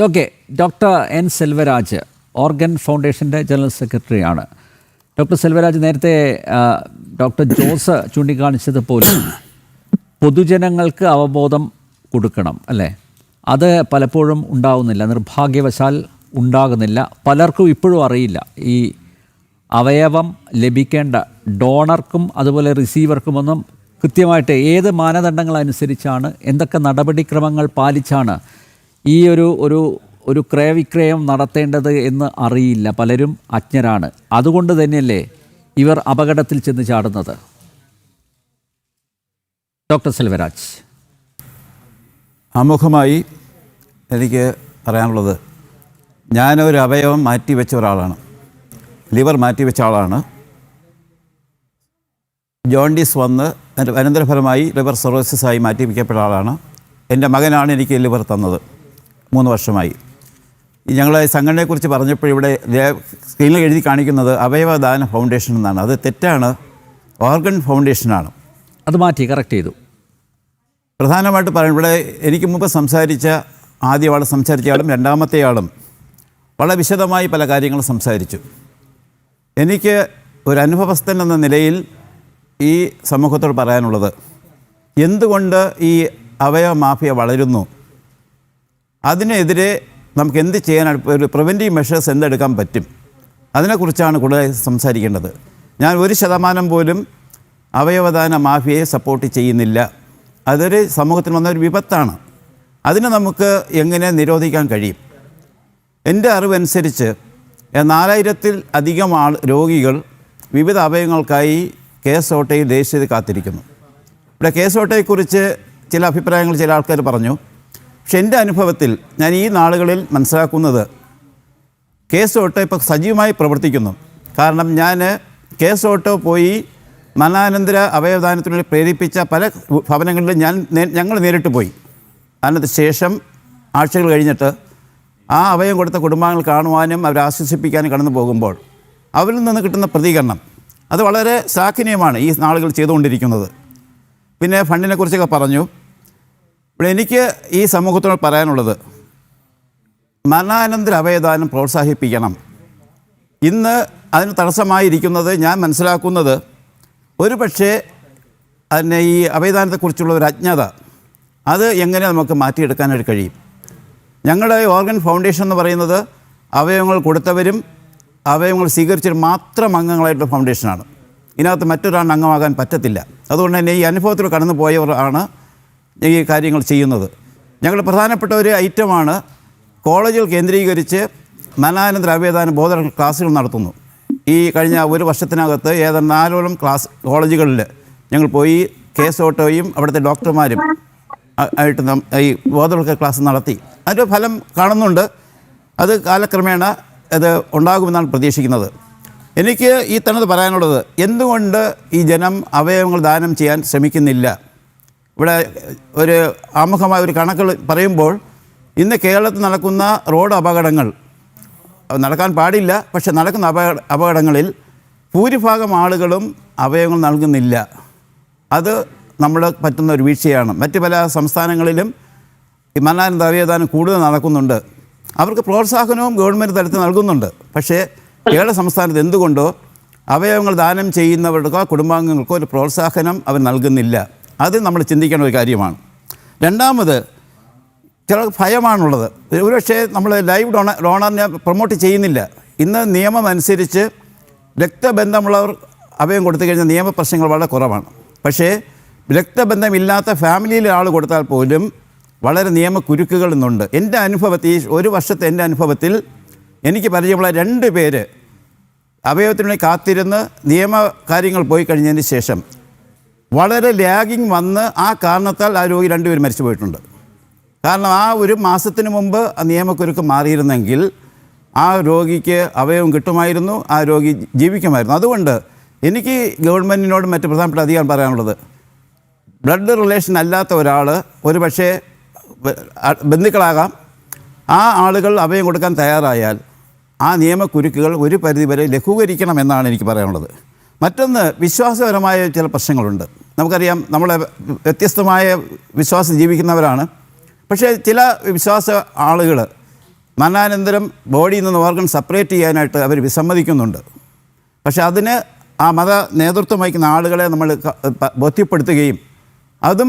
Okay, doctor N Selvaraj organ ഫൗണ്ടേഷൻ്റെ general സെക്രട്ടറിയാണ്. Doctor Selvaraj, നേരത്തെ ഡോക്ടർ ജോസ് ചൂണ്ടിക്കാണിച്ചതുപോലെ പൊതുജനങ്ങൾക്ക് അവബോധം കൊടുക്കണം, അല്ലേ? അത് പലപ്പോഴും ഉണ്ടാകുന്നില്ല, നിർഭാഗ്യവശാൽ ഉണ്ടാകുന്നില്ല. പലർക്കും ഇപ്പോഴും അറിയില്ല ഈ അവയവം ലഭിക്കേണ്ട ഡോണർക്കും അതുപോലെ റിസീവർക്കുമൊന്നും കൃത്യമായിട്ട് ഏത് മാനദണ്ഡങ്ങളനുസരിച്ചാണ്, എന്തൊക്കെ നടപടിക്രമങ്ങൾ പാലിച്ചാണ് ഈ ഒരു ക്രയവിക്രയം നടത്തേണ്ടത് എന്ന് അറിയില്ല. പലരും അജ്ഞരാണ്. അതുകൊണ്ട് തന്നെയല്ലേ ഇവർ അപകടത്തിൽ ചെന്ന് ചാടുന്നത്? ഡോക്ടർ സെൽവരാജ്. ആമുഖമായി എനിക്ക് പറയാനുള്ളത്, ഞാനൊരു അവയവം മാറ്റിവെച്ച ഒരാളാണ്. ലിവർ മാറ്റിവെച്ച ആളാണ്. ജോണ്ടിസ് വന്ന് അനന്തരഫലമായി ലിവർ സിറോസിസായി മാറ്റിവെക്കപ്പെട്ട ആളാണ്. എൻ്റെ മകനാണ് എനിക്ക് ലിവർ തന്നത് 3 വർഷമായി. ഞങ്ങൾ സംഘടനയെക്കുറിച്ച് പറഞ്ഞപ്പോൾ ഇവിടെ സ്ക്രീനിൽ എഴുതി കാണിക്കുന്നത് അവയവദാന ഫൗണ്ടേഷൻ എന്നാണ്. അത് തെറ്റാണ്, ഓർഗൻ ഫൗണ്ടേഷനാണ്. അത് മാറ്റി കറക്റ്റ് ചെയ്തു. പ്രധാനമായിട്ട് പറയാം, ഇവിടെ എനിക്ക് മുമ്പ് ആദ്യ ആൾ സംസാരിച്ച ആളും രണ്ടാമത്തെ ആളും വളരെ വിശദമായി പല കാര്യങ്ങളും സംസാരിച്ചു. എനിക്ക് ഒരു അനുഭവസ്ഥൻ എന്ന നിലയിൽ ഈ സമൂഹത്തോട് പറയാനുള്ളത്, എന്തുകൊണ്ട് ഈ അവയവ മാഫിയ വളരുന്നു, അതിനെതിരെ നമുക്ക് എന്ത് ചെയ്യാനാണ്, ഒരു പ്രിവെൻറ്റീവ് മെഷേഴ്സ് എന്തെടുക്കാൻ പറ്റും, അതിനെക്കുറിച്ചാണ് കൂടുതൽ സംസാരിക്കേണ്ടത്. ഞാൻ 1% പോലും അവയവദാന മാഫിയയെ സപ്പോർട്ട് ചെയ്യുന്നില്ല. അതൊരു സമൂഹത്തിൽ വന്നൊരു വിപത്താണ്. അതിനെ നമുക്ക് എങ്ങനെ നിരോധിക്കാൻ കഴിയും? എൻ്റെ അറിവനുസരിച്ച് 4000-ൽ അധികം രോഗികൾ വിവിധ അവയവങ്ങൾക്കായി KSOTയിൽ ദേശീയത കാത്തിരിക്കുന്നു. ഇവിടെ KSOTയെക്കുറിച്ച് ചില അഭിപ്രായങ്ങൾ ചില ആൾക്കാർ പറഞ്ഞു. പക്ഷെ എൻ്റെ അനുഭവത്തിൽ ഞാൻ ഈ നാളുകളിൽ മനസ്സിലാക്കുന്നത്, KSOT ഇപ്പോൾ സജീവമായി പ്രവർത്തിക്കുന്നു. കാരണം ഞാൻ KSOT പോയി മരണാനന്തര അവയവദാനത്തിനുവേണ്ടി പ്രേരിപ്പിച്ച പല ഭവനങ്ങളിലും ഞങ്ങൾ നേരിട്ട് പോയി. അതിനു ശേഷം ആഴ്ചകൾ കഴിഞ്ഞിട്ട് ആ അവയവം കൊടുത്ത കുടുംബാംഗങ്ങൾ കാണുവാനും അവരെ ആശ്വസിപ്പിക്കാനും കടന്നു പോകുമ്പോൾ അവരിൽ നിന്ന് കിട്ടുന്ന പ്രതികരണം അത് വളരെ ശ്ലാഘനീയമാണ് ഈ നാളുകൾ ചെയ്തുകൊണ്ടിരിക്കുന്നത്. പിന്നെ ഫണ്ടിനെക്കുറിച്ചൊക്കെ പറഞ്ഞു. ഇവിടെ എനിക്ക് ഈ സമൂഹത്തോട് പറയാനുള്ളത്, മരണാനന്തര അവയവദാനം പ്രോത്സാഹിപ്പിക്കണം. ഇന്ന് അതിന് തടസ്സമായിരിക്കുന്നത് ഞാൻ മനസ്സിലാക്കുന്നത്, ഒരു പക്ഷേ അതിനെ ഈ അവയവദാനത്തെക്കുറിച്ചുള്ള ഒരു അജ്ഞത, അത് എങ്ങനെ നമുക്ക് മാറ്റിയെടുക്കാനായിട്ട് കഴിയും? ഞങ്ങളുടെ ഓർഗൻ ഫൗണ്ടേഷൻ എന്ന് പറയുന്നത് അവയവങ്ങൾ കൊടുത്തവരും അവയവങ്ങൾ സ്വീകരിച്ചവരും മാത്രം അംഗങ്ങളായിട്ടുള്ള ഫൗണ്ടേഷനാണ്. ഇതിനകത്ത് മറ്റൊരാൾ അംഗമാകാൻ പറ്റത്തില്ല. അതുകൊണ്ട് തന്നെ ഈ അനുഭവത്തിൽ കടന്നു പോയവർ ആണ് ഈ കാര്യങ്ങൾ ചെയ്യുന്നത്. ഞങ്ങൾ പ്രധാനപ്പെട്ട ഒരു ഐറ്റമാണ് കോളേജുകൾ കേന്ദ്രീകരിച്ച് മരണാനന്തര അവയവദാന ബോധവൽക്കരണ ക്ലാസ്സുകൾ നടത്തുന്നു. ഈ കഴിഞ്ഞ 1 വർഷത്തിനകത്ത് ഏതാണ്ട് 4ഓളം കോളേജുകളിൽ ഞങ്ങൾ പോയി KSOTയും അവിടുത്തെ ഡോക്ടർമാരും ആയിട്ട് ഈ ബോധവൽക്കരണ ക്ലാസ് നടത്തി. അതിൻ്റെ ഫലം കാണുന്നുണ്ട്. അത് കാലക്രമേണ അത് ഉണ്ടാകുമെന്നാണ് പ്രതീക്ഷിക്കുന്നത്. എനിക്ക് ഈ തന്നത് പറയാനുള്ളത്, എന്തുകൊണ്ട് ഈ ജനം അവയവങ്ങൾ ദാനം ചെയ്യാൻ ശ്രമിക്കുന്നില്ല? ഇവിടെ ഒരു ആമുഖമായ ഒരു കണക്കുകൾ പറയുമ്പോൾ, ഇന്ന് കേരളത്തിൽ നടക്കുന്ന റോഡ് അപകടങ്ങൾ നടക്കാൻ പാടില്ല, പക്ഷെ നടക്കുന്ന അപകടങ്ങളിൽ ഭൂരിഭാഗം ആളുകളും അവയവങ്ങൾ നൽകുന്നില്ല. അത് നമ്മൾ പറ്റുന്ന ഒരു വീഴ്ചയാണ്. മറ്റ് പല സംസ്ഥാനങ്ങളിലും ഈ മരണാനന്തര അവയവദാനം കൂടുതൽ നടക്കുന്നുണ്ട്. അവർക്ക് പ്രോത്സാഹനവും ഗവൺമെൻറ് തലത്തിൽ നൽകുന്നുണ്ട്. പക്ഷേ കേരള സംസ്ഥാനത്ത് എന്തുകൊണ്ടോ അവയവങ്ങൾ ദാനം ചെയ്യുന്നവർക്കോ കുടുംബാംഗങ്ങൾക്കോ ഒരു പ്രോത്സാഹനം അവർ നൽകുന്നില്ല. അത് നമ്മൾ ചിന്തിക്കേണ്ട ഒരു കാര്യമാണ്. രണ്ടാമത്, ചില ഭയമാണുള്ളത്. ഒരുപക്ഷെ നമ്മൾ ലൈവ് ഡോണറിനെ പ്രൊമോട്ട് ചെയ്യുന്നില്ല. ഇന്ന് നിയമം അനുസരിച്ച് രക്തബന്ധമുള്ളവർ അവയവം കൊടുത്തു കഴിഞ്ഞാൽ നിയമപ്രശ്നങ്ങൾ വളരെ കുറവാണ്. പക്ഷേ രക്തബന്ധമില്ലാത്ത ഫാമിലിയിലെ ആൾ കൊടുത്താൽ പോലും വളരെ നിയമക്കുരുക്കുകൾ ഇന്നുണ്ട്. എൻ്റെ അനുഭവത്തിൽ, ഈ 1 വർഷത്തെ എൻ്റെ അനുഭവത്തിൽ എനിക്ക് പരിചയമുള്ള 2 പേര് അവയവത്തിന് വേണ്ടി കാത്തിരുന്ന് നിയമകാര്യങ്ങൾ പോയി കഴിഞ്ഞതിന് ശേഷം വളരെ ലാഗിങ് വന്ന് ആ കാരണത്താൽ ആ രോഗി 2 പേര് മരിച്ചു പോയിട്ടുണ്ട്. കാരണം ആ 1 മാസത്തിന് മുമ്പ് ആ നിയമക്കുരുക്ക് മാറിയിരുന്നെങ്കിൽ ആ രോഗിക്ക് അവയവം കിട്ടുമായിരുന്നു, ആ രോഗി ജീവിക്കുമായിരുന്നു. അതുകൊണ്ട് എനിക്ക് ഗവൺമെൻറ്റിനോട് മറ്റ് പ്രധാനപ്പെട്ട അധികാരം പറയാനുള്ളത്, ബ്ലഡ് റിലേഷൻ അല്ലാത്ത ഒരാൾ, ഒരു പക്ഷേ ബന്ധുക്കളാകാം, ആ ആളുകൾ അവയവം കൊടുക്കാൻ തയ്യാറായാൽ ആ നിയമക്കുരുക്കുകൾ ഒരു പരിധിവരെ ലഘൂകരിക്കണം എന്നാണ് എനിക്ക് പറയാനുള്ളത്. മറ്റൊന്ന്, വിശ്വാസപരമായ ചില പ്രശ്നങ്ങളുണ്ട്. നമുക്കറിയാം, നമ്മളെ വ്യത്യസ്തമായ വിശ്വാസം ജീവിക്കുന്നവരാണ്. പക്ഷേ ചില വിശ്വാസ ആളുകൾ മരണാനന്തരം ബോഡിയിൽ നിന്ന് ഓർഗൻ സെപ്പറേറ്റ് ചെയ്യാനായിട്ട് അവർ വിസമ്മതിക്കുന്നുണ്ട്. പക്ഷെ അതിന് ആ മത നേതൃത്വം വഹിക്കുന്ന ആളുകളെ നമ്മൾ ബോധ്യപ്പെടുത്തുകയും അത്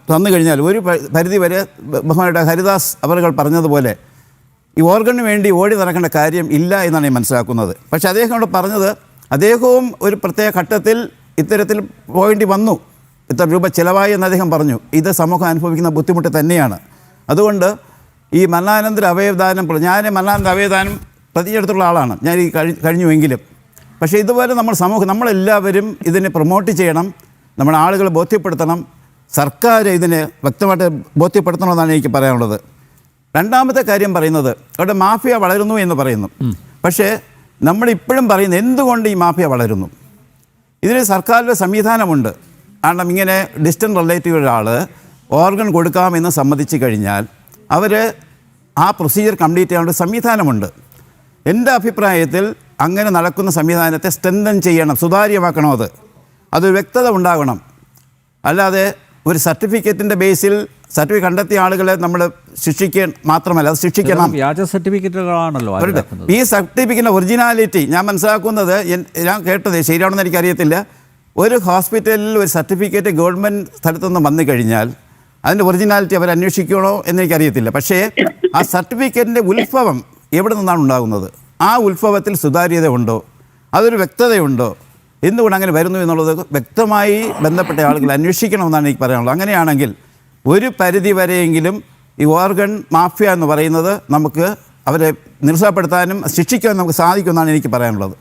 തന്നു കഴിഞ്ഞാൽ ഒരു പരിധി വരെ ബഹുമാനപ്പെട്ട ഹരിദാസ് അവർ പറഞ്ഞതുപോലെ ഈ ഓർഗന് വേണ്ടി ഓടി നടക്കേണ്ട കാര്യം ഇല്ല എന്നാണ് ഞാൻ മനസ്സിലാക്കുന്നത്. പക്ഷേ അദ്ദേഹം അവിടെ പറഞ്ഞത് അദ്ദേഹവും ഒരു പ്രത്യേക ഘട്ടത്തിൽ ഇത്തരത്തിൽ പോകേണ്ടി വന്നു, ഇത്ര രൂപ ചിലവായി എന്ന് അദ്ദേഹം പറഞ്ഞു. ഇത് സമൂഹം അനുഭവിക്കുന്ന ബുദ്ധിമുട്ട് തന്നെയാണ്. അതുകൊണ്ട് ഈ മരണാനന്തര അവയവദാനം, ഞാൻ മരണാനന്തര അവയവദാനം പ്രതിജ്ഞയെടുത്തുള്ള ആളാണ് ഞാൻ ഈ കഴിഞ്ഞുവെങ്കിലും. പക്ഷേ ഇതുപോലെ നമ്മളെല്ലാവരും ഇതിനെ പ്രൊമോട്ട് ചെയ്യണം, നമ്മുടെ ആളുകളെ ബോധ്യപ്പെടുത്തണം, സർക്കാർ ഇതിനെ വ്യക്തമായിട്ട് ബോധ്യപ്പെടുത്തണമെന്നാണ് എനിക്ക് പറയാനുള്ളത്. രണ്ടാമത്തെ കാര്യം പറയുന്നത് അവിടെ മാഫിയ വളരുന്നു എന്ന് പറയുന്നു. പക്ഷേ നമ്മളിപ്പോഴും പറയുന്നത് എന്തുകൊണ്ട് ഈ മാഫിയ വളരുന്നു? ഇതിന് സർക്കാരിൻ്റെ സംവിധാനമുണ്ട്. കാരണം ഇങ്ങനെ ഡിസ്റ്റൻറ്റ് റിലേറ്റീവ് ഒരാൾ ഓർഗൻ കൊടുക്കാമെന്ന് സമ്മതിച്ചു കഴിഞ്ഞാൽ അവർ ആ പ്രൊസീജിയർ കംപ്ലീറ്റ് ചെയ്യാനുള്ള സംവിധാനമുണ്ട്. എൻ്റെ അഭിപ്രായത്തിൽ അങ്ങനെ നടക്കുന്ന സംവിധാനത്തെ സ്ട്രെങ്തൻ ചെയ്യണം, സുതാര്യമാക്കണം. അതൊരു വ്യക്തത ഉണ്ടാകണം. അല്ലാതെ ഒരു സർട്ടിഫിക്കറ്റിൻ്റെ ബേസിൽ സർട്ടിഫിക്കറ്റ് കണ്ടെത്തിയ ആളുകളെ നമ്മൾ ശിക്ഷിക്കാൻ മാത്രമല്ല, അത് ശിക്ഷിക്കണം. വ്യാജ സർട്ടിഫിക്കറ്റുകളാണല്ലോ ഈ സർട്ടിഫിക്കറ്റിൻ്റെ ഒറിജിനാലിറ്റി ഞാൻ മനസ്സിലാക്കുന്നത്, ഞാൻ കേട്ടത് ശരിയാണെന്ന് എനിക്കറിയത്തില്ല, ഒരു ഹോസ്പിറ്റലിൽ ഒരു സർട്ടിഫിക്കറ്റ് ഗവൺമെൻറ് സ്ഥലത്തുനിന്ന് വന്നു കഴിഞ്ഞാൽ അതിൻ്റെ ഒറിജിനാലിറ്റി അവർ അന്വേഷിക്കണോ എന്നെനിക്കറിയത്തില്ല. പക്ഷേ ആ സർട്ടിഫിക്കറ്റിൻ്റെ ഉത്ഭവം എവിടെ നിന്നാണ് ഉണ്ടാകുന്നത്, ആ ഉത്ഭവത്തിൽ സുതാര്യത ഉണ്ടോ, അതൊരു വ്യക്തതയുണ്ടോ, എന്തുകൊണ്ട് അങ്ങനെ വരുന്നു എന്നുള്ളത് വ്യക്തമായി ബന്ധപ്പെട്ട ആളുകൾ അന്വേഷിക്കണമെന്നാണ് എനിക്ക് പറയാനുള്ളത്. അങ്ങനെയാണെങ്കിൽ ഒരു പരിധി വരെയെങ്കിലും ഈ ഓർഗൻ മാഫിയ എന്ന് പറയുന്നത് നമുക്ക് അവരെ നിരുത്സാഹപ്പെടുത്താനും ശിക്ഷിക്കാനും നമുക്ക് സാധിക്കുമെന്നാണ് എനിക്ക് പറയാനുള്ളത്.